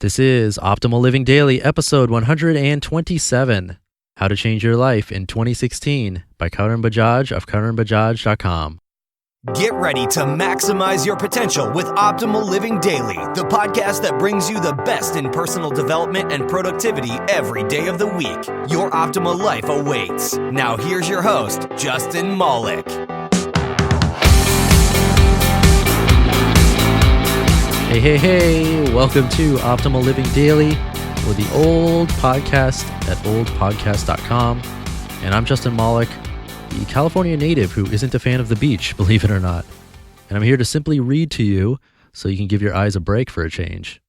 This is Optimal Living Daily, episode 127, How to Change Your Life in 2016 by Karan Bajaj of karanbajaj.com. Get ready to maximize your potential with Optimal Living Daily, the podcast that brings you the best in personal development and productivity every day of the week. Your optimal life awaits. Now here's your host, Justin Malik. Hey, welcome to Optimal Living Daily, or the old podcast at oldpodcast.com. And I'm Justin Malik, the California native who isn't a fan of the beach, believe it or not. And I'm here to simply read to you so you can give your eyes a break for a change.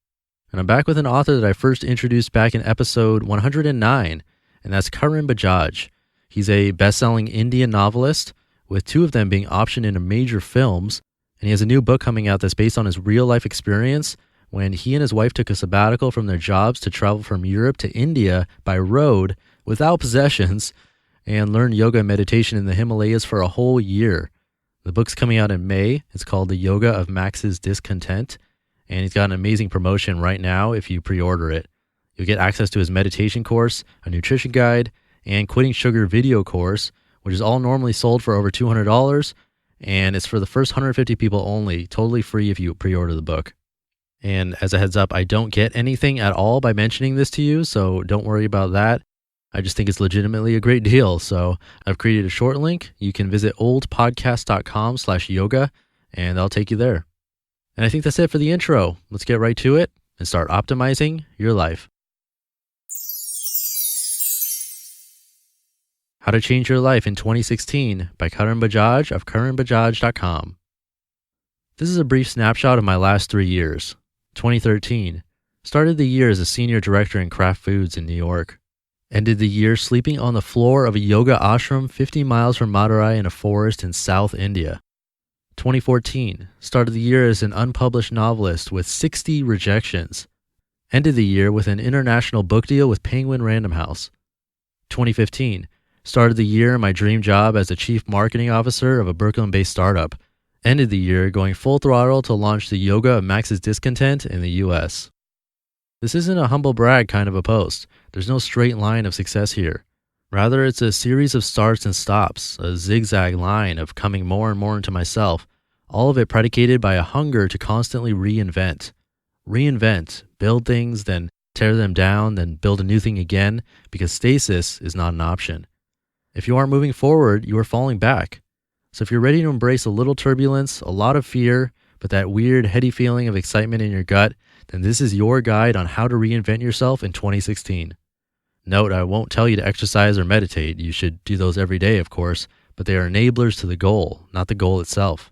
And I'm back with an author that I first introduced back in episode 109, and that's Karan Bajaj. He's a best-selling Indian novelist, with two of them being optioned into major films. And he has a new book coming out that's based on his real-life experience when he and his wife took a sabbatical from their jobs to travel from Europe to India by road without possessions and learn yoga and meditation in the Himalayas for a whole year. The book's coming out in May. It's called The Yoga of Max's Discontent, and he's got an amazing promotion right now if you pre-order it. You'll get access to his meditation course, a nutrition guide, and quitting sugar video course, which is all normally sold for over $200, and it's for the first 150 people only, totally free if you pre-order the book. And as a heads up, I don't get anything at all by mentioning this to you, so don't worry about that. I just think it's legitimately a great deal. So I've created a short link. You can visit oldpodcast.com/yoga, and I'll take you there. And I think that's it for the intro. Let's get right to it and start optimizing your life. How to Change Your Life in 2016 by Karan Bajaj of karanbajaj.com. This is a brief snapshot of my last 3 years. 2013. Started the year as a senior director in Kraft Foods in New York. Ended the year sleeping on the floor of a yoga ashram 50 miles from Madurai in a forest in South India. 2014. Started the year as an unpublished novelist with 60 rejections. Ended the year with an international book deal with Penguin Random House. 2015. Started the year in my dream job as a chief marketing officer of a Brooklyn-based startup. Ended the year going full throttle to launch the Yoga of Max's Discontent in the US. This isn't a humble brag kind of a post. There's no straight line of success here. Rather, it's a series of starts and stops, a zigzag line of coming more and more into myself, all of it predicated by a hunger to constantly reinvent. Reinvent, build things, then tear them down, then build a new thing again, because stasis is not an option. If you aren't moving forward, you are falling back. So if you're ready to embrace a little turbulence, a lot of fear, but that weird heady feeling of excitement in your gut, then this is your guide on how to reinvent yourself in 2016. Note, I won't tell you to exercise or meditate. You should do those every day, of course, but they are enablers to the goal, not the goal itself.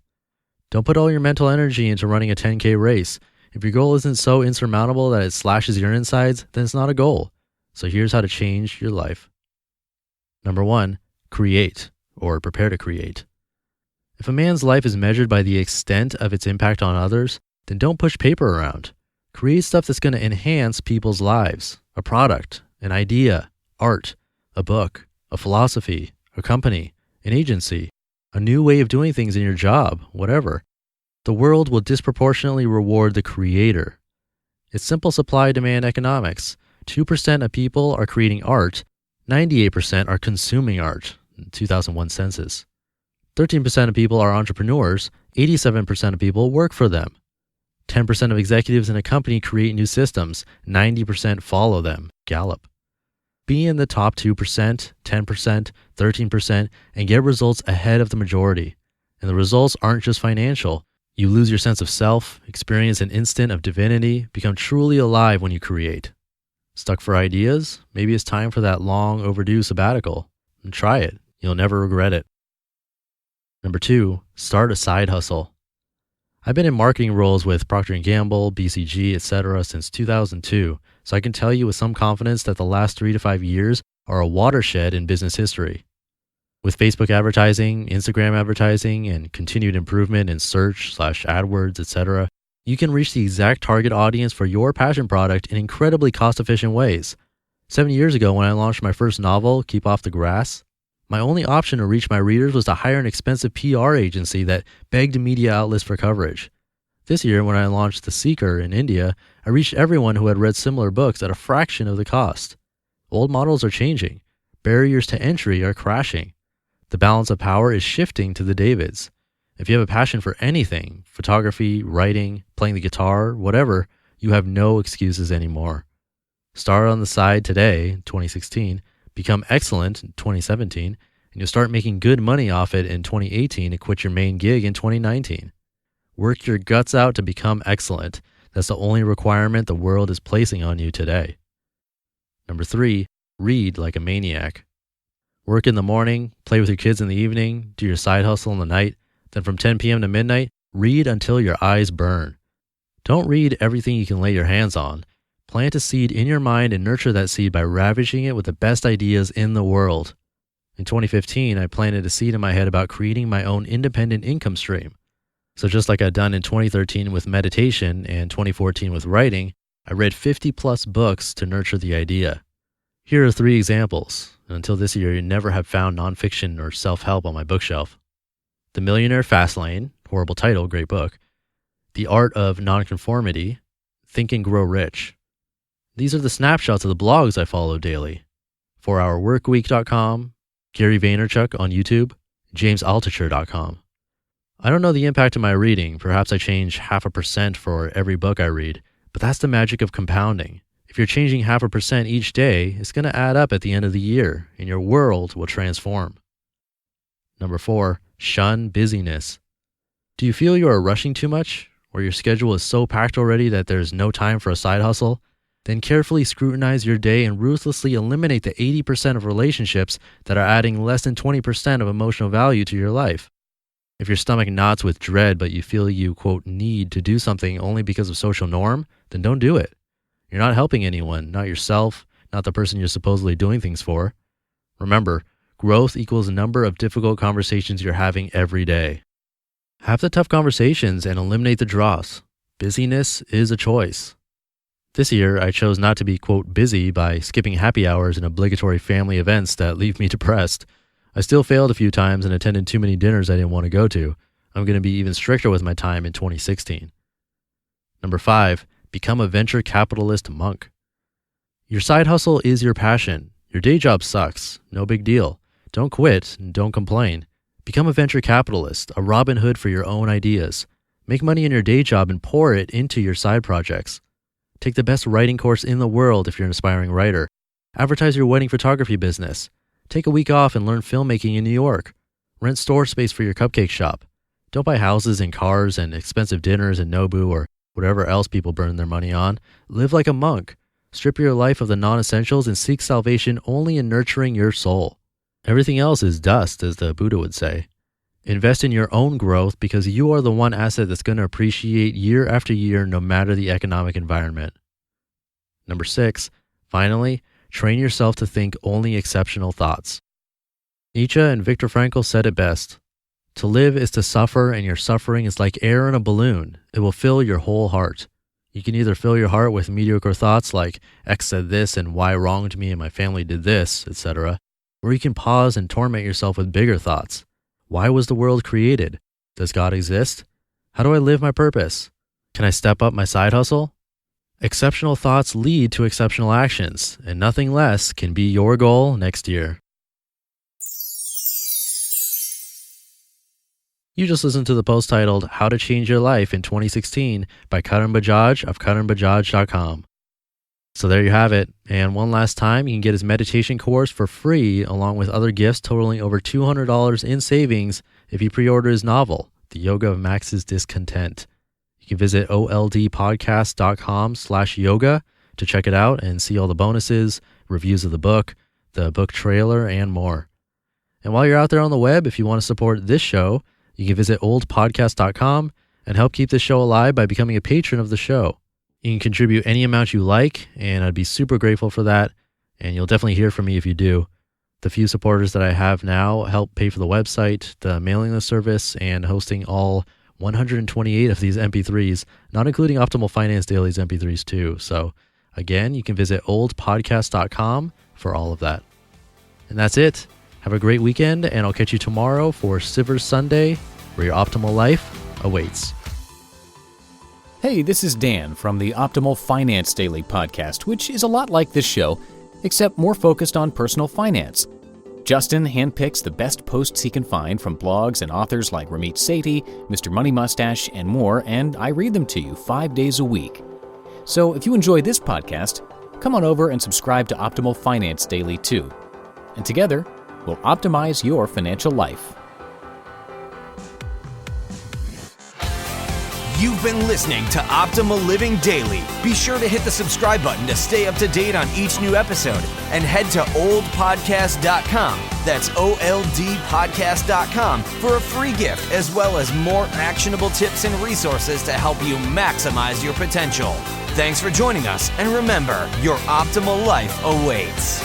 Don't put all your mental energy into running a 10K race. If your goal isn't so insurmountable that it slashes your insides, then it's not a goal. So here's how to change your life. Number 1, create, or prepare to create. If a man's life is measured by the extent of its impact on others, then don't push paper around. Create stuff that's going to enhance people's lives. A product, an idea, art, a book, a philosophy, a company, an agency, a new way of doing things in your job, whatever. The world will disproportionately reward the creator. It's simple supply-demand economics. 2% of people are creating art, 98% are consuming art, 2001 census. 13% of people are entrepreneurs, 87% of people work for them. 10% of executives in a company create new systems, 90% follow them, Gallup. Be in the top 2%, 10%, 13%, and get results ahead of the majority. And the results aren't just financial. You lose your sense of self, experience an instant of divinity, become truly alive when you create. Stuck for ideas? Maybe it's time for that long overdue sabbatical. And try it. You'll never regret it. Number 2, start a side hustle. I've been in marketing roles with Procter & Gamble, BCG, etc. since 2002, so I can tell you with some confidence that the last 3 to 5 years are a watershed in business history. With Facebook advertising, Instagram advertising, and continued improvement in search/AdWords, etc., you can reach the exact target audience for your passion product in incredibly cost-efficient ways. 7 years ago, when I launched my first novel, Keep Off the Grass, my only option to reach my readers was to hire an expensive PR agency that begged media outlets for coverage. This year, when I launched The Seeker in India, I reached everyone who had read similar books at a fraction of the cost. Old models are changing. Barriers to entry are crashing. The balance of power is shifting to the Davids. If you have a passion for anything, photography, writing, playing the guitar, whatever, you have no excuses anymore. Start on the side today, 2016, become excellent in 2017, and you'll start making good money off it in 2018 and quit your main gig in 2019. Work your guts out to become excellent. That's the only requirement the world is placing on you today. Number 3, read like a maniac. Work in the morning, play with your kids in the evening, do your side hustle in the night, then from 10 p.m. to midnight, read until your eyes burn. Don't read everything you can lay your hands on. Plant a seed in your mind and nurture that seed by ravaging it with the best ideas in the world. In 2015, I planted a seed in my head about creating my own independent income stream. So just like I'd done in 2013 with meditation and 2014 with writing, I read 50 plus books to nurture the idea. Here are 3 examples. Until this year, you never have found nonfiction or self-help on my bookshelf. The Millionaire, Fastlane, horrible title, great book. The Art of Non-Conformity, Think and Grow Rich. These are the snapshots of the blogs I follow daily. 4hourworkweek.com, Gary Vaynerchuk on YouTube, JamesAltucher.com. I don't know the impact of my reading. Perhaps I change 0.5% for every book I read, but that's the magic of compounding. If you're changing 0.5% each day, it's going to add up at the end of the year, and your world will transform. Number 4, shun busyness. Do you feel you are rushing too much, or your schedule is so packed already that there's no time for a side hustle? Then carefully scrutinize your day and ruthlessly eliminate the 80% of relationships that are adding less than 20% of emotional value to your life. If your stomach knots with dread, but you feel you, quote, need to do something only because of social norm, then don't do it. You're not helping anyone, not yourself, not the person you're supposedly doing things for. Remember, growth equals the number of difficult conversations you're having every day. Have the tough conversations and eliminate the dross. Busyness is a choice. This year, I chose not to be, quote, busy by skipping happy hours and obligatory family events that leave me depressed. I still failed a few times and attended too many dinners I didn't want to go to. I'm going to be even stricter with my time in 2016. Number 5, become a venture capitalist monk. Your side hustle is your passion. Your day job sucks. No big deal. Don't quit and don't complain. Become a venture capitalist, a Robin Hood for your own ideas. Make money in your day job and pour it into your side projects. Take the best writing course in the world if you're an aspiring writer. Advertise your wedding photography business. Take a week off and learn filmmaking in New York. Rent store space for your cupcake shop. Don't buy houses and cars and expensive dinners in Nobu or whatever else people burn their money on. Live like a monk. Strip your life of the non-essentials and seek salvation only in nurturing your soul. Everything else is dust, as the Buddha would say. Invest in your own growth because you are the one asset that's going to appreciate year after year no matter the economic environment. Number 6, finally, train yourself to think only exceptional thoughts. Nietzsche and Viktor Frankl said it best. To live is to suffer, and your suffering is like air in a balloon. It will fill your whole heart. You can either fill your heart with mediocre thoughts like X said this and Y wronged me and my family did this, etc., or you can pause and torment yourself with bigger thoughts. Why was the world created? Does God exist? How do I live my purpose? Can I step up my side hustle? Exceptional thoughts lead to exceptional actions, and nothing less can be your goal next year. You just listened to the post titled How to Change Your Life in 2016 by Karan Bajaj of KaranBajaj.com. So there you have it. And one last time, you can get his meditation course for free along with other gifts totaling over $200 in savings if you pre-order his novel, The Yoga of Max's Discontent. You can visit oldpodcast.com/yoga to check it out and see all the bonuses, reviews of the book trailer, and more. And while you're out there on the web, if you want to support this show, you can visit oldpodcast.com and help keep this show alive by becoming a patron of the show. You can contribute any amount you like, and I'd be super grateful for that, and you'll definitely hear from me if you do. The few supporters that I have now help pay for the website, the mailing list service, and hosting all 128 of these MP3s, not including Optimal Finance Daily's MP3s too. So again, you can visit oldpodcast.com for all of that. And that's it. Have a great weekend, and I'll catch you tomorrow for Sivers Sunday, where your optimal life awaits. Hey, this is Dan from the Optimal Finance Daily podcast, which is a lot like this show, except more focused on personal finance. Justin handpicks the best posts he can find from blogs and authors like Ramit Sethi, Mr. Money Mustache, and more, and I read them to you 5 days a week. So if you enjoy this podcast, come on over and subscribe to Optimal Finance Daily too. And together, we'll optimize your financial life. You've been listening to Optimal Living Daily. Be sure to hit the subscribe button to stay up to date on each new episode and head to oldpodcast.com. That's OLDpodcast.com for a free gift as well as more actionable tips and resources to help you maximize your potential. Thanks for joining us, and remember, your optimal life awaits.